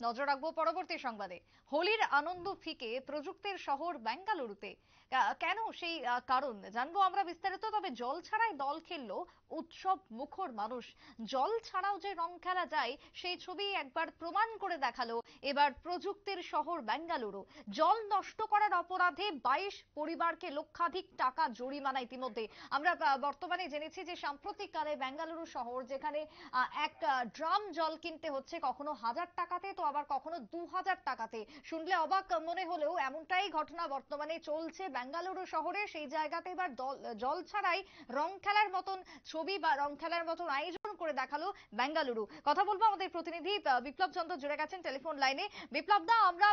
নজর রাখবো পরবর্তী সংবাদে। হোলির আনন্দ ফিকে প্রযুক্তির শহর বেঙ্গালুরুতে। কেন সেই কারণ জানবো আমরা বিস্তারিত। তবে জল ছাড়াই দল খেললো উৎসব মুখর মানুষ। জল ছাড়াও যে রং খেলা যায় সেই ছবি একবার প্রমাণ করে দেখালো এবার প্রযুক্তির শহর বেঙ্গালুরু। জল নষ্ট করার অপরাধে 22 পরিবারকে লক্ষাধিক টাকা জরিমানা ইতিমধ্যে। আমরা বর্তমানে জেনেছি যে সাম্প্রতিককালে বেঙ্গালুরু শহর যেখানে এক ড্রাম জল কিনতে হচ্ছে কখনো 1000 টাকাতে, তো আবার কখনো 2000 টাকাতে। শুনলে অবাক মনে হলেও এমনটাই ঘটনা বর্তমানে চলছে বেঙ্গালুরু শহরে। সেই জায়গাতে এবার জল ছাড়াই রং খেলার মতন ছবি বা রং খেলার মতন আয়োজন করে দেখালো বেঙ্গালুরু। কথা বলবো আমাদের প্রতিনিধি বিপ্লব চন্দ্র জুড়ে গেছেন টেলিফোন লাইনে। বিপ্লব দা, আমরা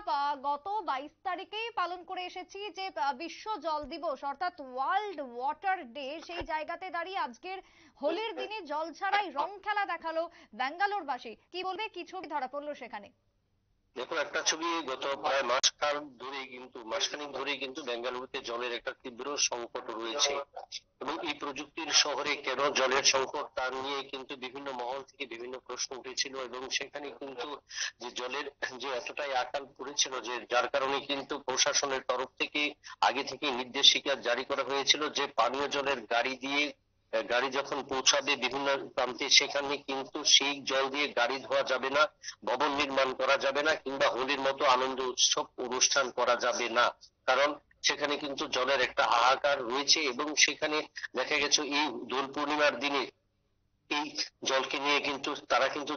গত 22 তারিখেই পালন করে এসেছি যে বিশ্ব জল দিবস অর্থাৎ ওয়ার্ল্ড ওয়াটার ডে। সেই জায়গাতে দাঁড়িয়ে আজকের হোলির দিনে জল ছাড়াই রং খেলা দেখালো ব্যাঙ্গালোরবাসী। কি বলবে, কি ছবি ধরা পড়লো সেখানে? দেখো, একটা ছবি গত প্রায় মাসখানেক ধরেই কিন্তু বেঙ্গালুরুতে জলের একটা তীব্র সংকট রয়েছে। এবং এই প্রযুক্তির শহরে কেন জলের সংকট তা নিয়ে কিন্তু বিভিন্ন মহল থেকে বিভিন্ন প্রশ্ন উঠেছিল, এবং সেখানে কিন্তু যে জলের যে এতটাই আকাল পড়েছিল যে যার কারণে কিন্তু প্রশাসনের তরফ থেকে আগে থেকে নির্দেশিকা জারি করা হয়েছিল যে পানীয় জলের গাড়ি যখন পৌঁছাবে বিভিন্ন প্রান্তে সেখানে কিন্তু সেই জল দিয়ে গাড়ি ধোয়া যাবে না, ভবন নির্মাণ করা যাবে না, কিংবা হোলির মতো আনন্দ উৎসব অনুষ্ঠান করা যাবে না। কারণ সেখানে কিন্তু জলের একটা হাহাকার রয়েছে, এবং সেখানে দেখা গেছে এই দোল পূর্ণিমার দিনে এই জলকে নিয়ে কিন্তু তারা কিন্তু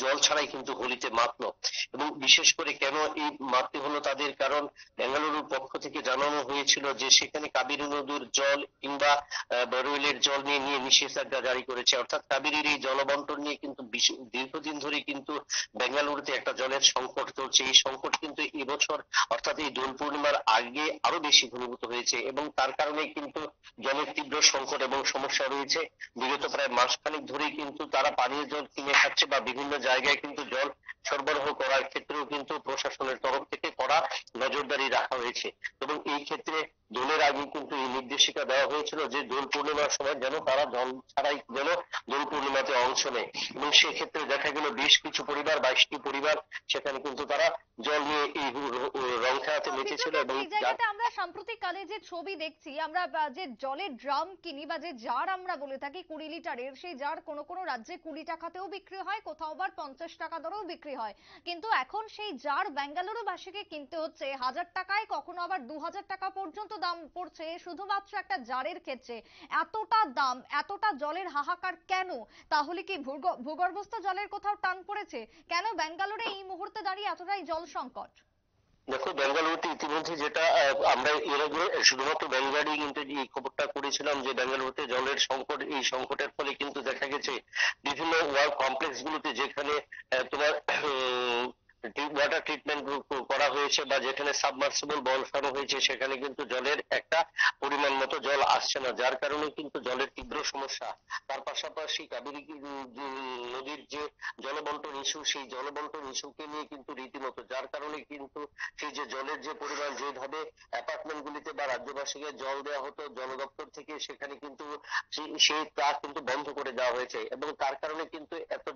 জল ছাড়াই কিন্তু হোলিতে মাতলো। এবং বিশেষ করে কেন এই মারতে হলো তাদের, কারণ বেঙ্গালুরুর পক্ষ থেকে জানানো হয়েছিল যে সেখানে কাবেরী নদীর জল কিংবা বরোয়েলের জল নিয়ে নিষেধাজ্ঞা জারি করেছে। অর্থাৎ কাবেরীর এই জলবন্টন নিয়ে কিন্তু দীর্ঘদিন ধরে কিন্তু বেঙ্গালুরুতে একটা জলের সংকট চলছে। এই সংকট কিন্তু এবছর অর্থাৎ এই দোল পূর্ণিমার আগে আরো বেশি ঘনীভূত হয়েছে, এবং তার কারণে কিন্তু জলের তীব্র সংকট এবং সমস্যা রয়েছে। বিগত প্রায় মাসখানেক ধরেই কিন্তু তারা পানীয় জল কিনে খাচ্ছে বা বিভিন্ন জায়গায় কিন্তু জল সরবরাহ করার ক্ষেত্রেও কিন্তু প্রশাসনের তরফ থেকে কড়া নজরদারি রাখা হয়েছে। এবং এই ক্ষেত্রে দোলের আগে কিন্তু এই নির্দেশিকা দেওয়া হয়েছিল যে দোল পূর্ণিমার সময় যেন তারা জল ছাড়াই যেন দোল পূর্ণিমাতে অংশ নেয়। এবং সেক্ষেত্রে দেখা গেল বেশ কিছু পরিবার, 22টি পরিবার সেখানে কিন্তু তারা জল নিয়ে এই রং খেলাতে মেতেছিল। এবং এই জায়গাতে আমরা সাম্প্রতিক কালে যে ছবি দেখছি, আমরা যে জলের ড্রাম কিনি বা যে জার আমরা বলে থাকি 20 লিটারের, সেই জার কোনো কোনো রাজ্যে 20 টাকাতেও বিক্রি হয়, কোথাও আবার 50 টাকা দরেও বিক্রি হয়। কিন্তু এখন সেই জার বেঙ্গালুরু বাসীকে কিনতে হচ্ছে 1000 টাকায়, কখনো আবার 2000 টাকা পর্যন্ত দাম পড়ছে শুধুমাত্র একটা জারের ক্ষেত্রে। এতটা দাম, এতটা জলের হাহাকার কেন? তাহলে কি ভূগর্ভস্থ জলের কোথাও টান পড়েছে? কেন বেঙ্গালুরু এই মুহূর্তে দাঁড়িয়ে এতটাই জল সংকট? দেখো, বেঙ্গালুরুতে ইতিমধ্যে যেটা আমরা এর আগে শুধুমাত্র বেঙ্গালুরু কিন্তু এই খবরটা করেছিলাম যে বেঙ্গালুরুতে জলের সংকট, এই সংকটের ফলে কিন্তু দেখা গেছে বিভিন্ন ওয়ার্ক কমপ্লেক্স গুলোতে যেখানে তোমার ওয়াটার ট্রিটমেন্ট করা হয়েছে বা যেখানে সাবমার্সিবল বসানো হয়েছে সেখানে কিন্তু জলের একটা পরিমাণ মতো জল আসছে না, যার কারণে কিন্তু জলের তীব্র সমস্যা। তার পাশাপাশি কাবেরী নদীর যে জলবন্টন ইস্যু, সেই জলবন্টন ইস্যুকে নিয়ে কিন্তু রীতিমতো, যার কারণে কিন্তু সেই যে জলের যে পরিমাণ যেভাবে অ্যাপার্টমেন্ট গুলিতে বা রাজ্যবাসীকে জল দেওয়া হতো জল দপ্তর থেকে, সেখানে কিন্তু সেই তা কিন্তু বন্ধ করে দেওয়া হয়েছে। এবং তার কারণে কিন্তু এত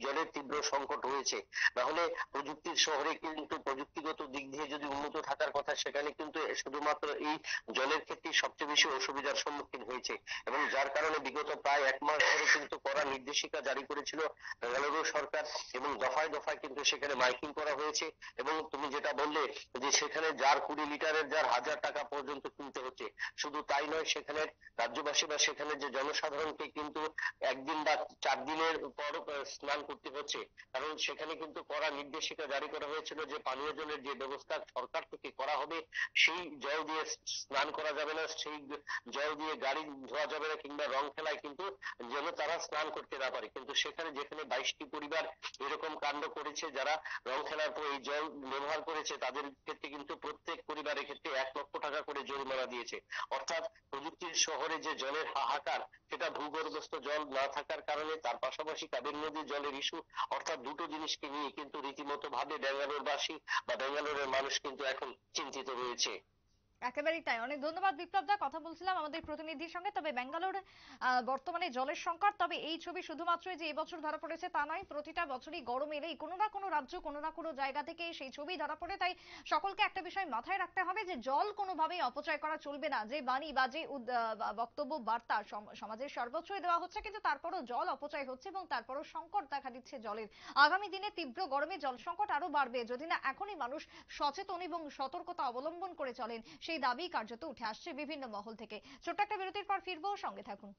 জলের তীব্র সংকট হয়েছে। নাহলে প্রযুক্তির শহরে কিন্তু প্রযুক্তিগত দিক দিয়ে যদি উন্নত থাকার কথা, সেখানে কিন্তু শুধুমাত্র এই জলের ক্ষেত্রে সবচেয়ে বেশি অসুবিধার সম্মুখীন হয়েছে। এবং যার কারণে বিগত প্রায় 1 মাস ধরে কিন্তু কড়া নির্দেশিকা জারি করেছিল বেঙ্গালুরু সরকার, এবং দফায় দফায় কিন্তু সেখানে মাইকিং করা হয়েছে। এবং তুমি যেটা বললে যে সেখানে যার 20 লিটারের যার 1000 টাকা পর্যন্ত কিনতে হচ্ছে, শুধু তাই নয়, সেখানে রাজ্যবাসী বা সেখানে যে জনসাধারণকে কিন্তু একদিন বা 4 দিনের পর স্নান করতে হচ্ছে। কারণ সেখানে কিন্তু কড়া নির্দেশিকা জারি করা হয়েছিল যে পানীয় জলের যে ব্যবস্থা সরকার থেকে করা হবে, সেই জল দিয়ে স্নান করা যাবে না, সেই জল দিয়ে গাড়ি ধোয়া যাবে না, কিংবা রং খেলায় কিন্তু যেন তারা স্নান করতে না পারে। কিন্তু সেখানে যেখানে 22টি পরিবার এরকম কাণ্ড করেছে, যারা রং খেলার পর এই জল ব্যবহার করেছে, তাদের ক্ষেত্রে কিন্তু প্রত্যেক পরিবারের ক্ষেত্রে 1 লক্ষ টাকা করে জরিমানা দিয়েছে। অর্থাৎ প্রযুক্তির শহরে যে জলের হাহাকার, সেটা ভূগর্ভস্থ জল না থাকার কারণে, তার পাশাপাশি কাবেরী নদীর জলের ইস্যু, অর্থাৎ দুটো জিনিসকে নিয়ে কিন্তু রীতিমতো ভাবে বেঙ্গালুরুবাসী বা বেঙ্গালুরের মানুষ কিন্তু এখন চিন্তিত রয়েছে। একেবারেই তাই। অনেক ধন্যবাদ বিপ্লব দা। কথা বলছিলাম আমাদের প্রতিনিধির সঙ্গে। তবে ব্যাঙ্গালোর বর্তমানে জলের সংকট, তবে এই ছবি শুধুমাত্র যে এবছর ধরা পড়েছে তা নয়, প্রতিটা বছরই গরম এলেই কোনো না কোনো রাজ্য কোনো না কোনো জায়গা থেকে সেই ছবি ধরা পড়ে। তাই সকলকে একটা বিষয় মাথায় রাখতে হবে যে জল কোনোভাবেই অপচয় করা চলবে না। যে বাণী বা যে বক্তব্য বার্তা সমাজের সর্বোচ্চই দেওয়া হচ্ছে, কিন্তু তারপরও জল অপচয় হচ্ছে এবং তারপরও সংকট দেখা দিচ্ছে জলের। আগামী দিনে তীব্র গরমে জল সংকট আরো বাড়বে যদি না এখনই মানুষ সচেতন এবং সতর্কতা অবলম্বন করে চলেন, সেই দাবি কার্যত উঠে আসছে বিভিন্ন মহল থেকে। ছোট্ট একটা বিরতির পর ফিরবো, সঙ্গে থাকুন।